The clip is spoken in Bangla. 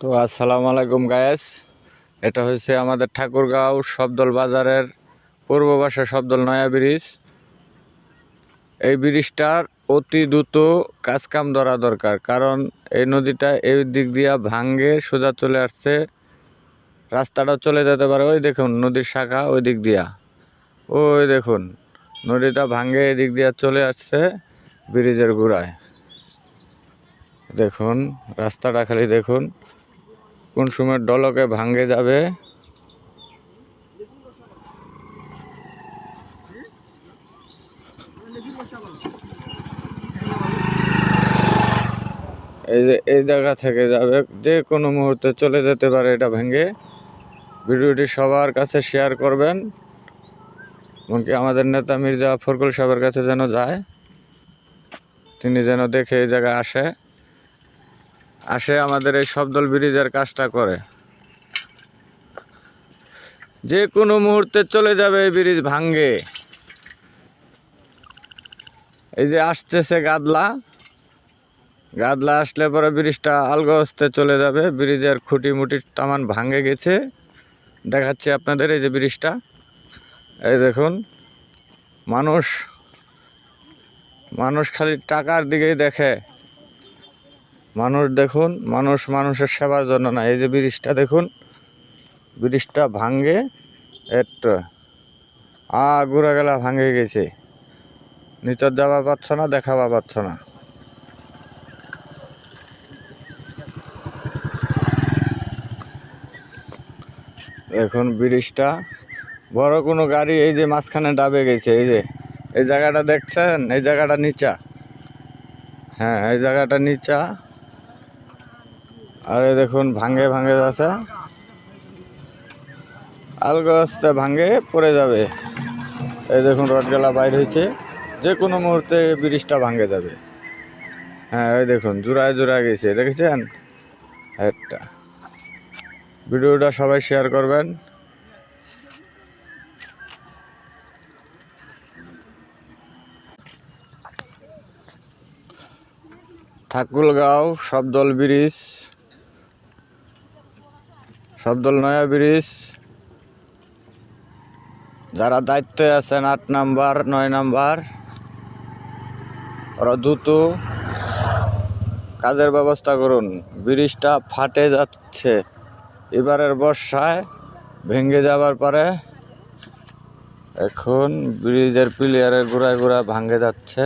তো আসসালামু আলাইকুম গায়েস, এটা হচ্ছে আমাদের ঠাকুরগাঁও সবদল বাজারের পূর্ব পাশে সবদল নয়া ব্রিজ। এই ব্রিজটার অতি দ্রুত কাজকাম ধরা দরকার, কারণ এই নদীটা এই দিক দিয়া ভাঙ্গে সোজা চলে আসছে। রাস্তাটা চলে যেতে পারে, ওই দেখুন নদীর শাখা ওই দিক দিয়া, ওই দেখুন নদীটা ভাঙ্গে এই দিক দিয়া চলে আসছে ব্রিজের গোড়ায়। দেখুন রাস্তাটা খালি দেখুন কোন সময় ডলকে ভাঙ্গে যাবে। এই যে এই জায়গা থেকে যাবে, যে কোনো মুহূর্তে চলে যেতে পারে এটা ভেঙে। ভিডিওটি সবার কাছে শেয়ার করবেন, এমনকি আমাদের নেতা মির্জা ফখরুল সাহেবের কাছে যেন যায়, তিনি যেন দেখে এই জায়গায় আসে আমাদের এই সবদল ব্রিজের কাজটা করে। যে কোনো মুহূর্তে চলে যাবে এই ব্রিজ ভাঙ্গে। এই যে আসতেছে গাদলা আসলে পরে ব্রিজটা আলগস্তে চলে যাবে। ব্রিজের খুঁটি মুটি তামান ভাঙ্গে গেছে, দেখাচ্ছি আপনাদের। এই যে ব্রিজটা, এই দেখুন মানুষ খালি টাকার দিকেই দেখে। মানুষ দেখুন, মানুষের সেবার জন্য না। এই যে ব্রিজটা দেখুন, ব্রিজটা ভাঙ্গে একটু ঘুরে গেলা ভাঙ্গে গেছে, নিচর যাওয়া পাচ্ছ না, দেখাবা পাচ্ছ না। এখন ব্রিজটা বড় কোনো গাড়ি এই যে মাঝখানে ডাবে গেছে। এই যে এই জায়গাটা দেখছেন, এই জায়গাটা নিচা, হ্যাঁ এই জায়গাটা নিচা। আর এই দেখুন ভাঙ্গে যাচ্ছে, আলগস্তে ভাঙ্গে পড়ে যাবে। এই দেখুন রডগেলা বাইর হয়েছে, যে কোনো মুহূর্তে ব্রিজটা ভাঙ্গে যাবে। হ্যাঁ এই দেখুন জোড়ায় গেছে, দেখেছেন? একটা ভিডিওটা সবাই শেয়ার করবেন। ঠাকুরগাঁও সবদল ব্রিজ, সবদল নয়া ব্রিজ, যারা দায়িত্বে আছেন 8 নাম্বার 9 নাম্বার, ওরা দ্রুত কাজের ব্যবস্থা করুন। ব্রিজটা ফাটে যাচ্ছে, এবারের বর্ষায় ভেঙে যাবার পরে এখন ব্রিজের পিলিয়ারের গোড়ায় ভাঙে যাচ্ছে।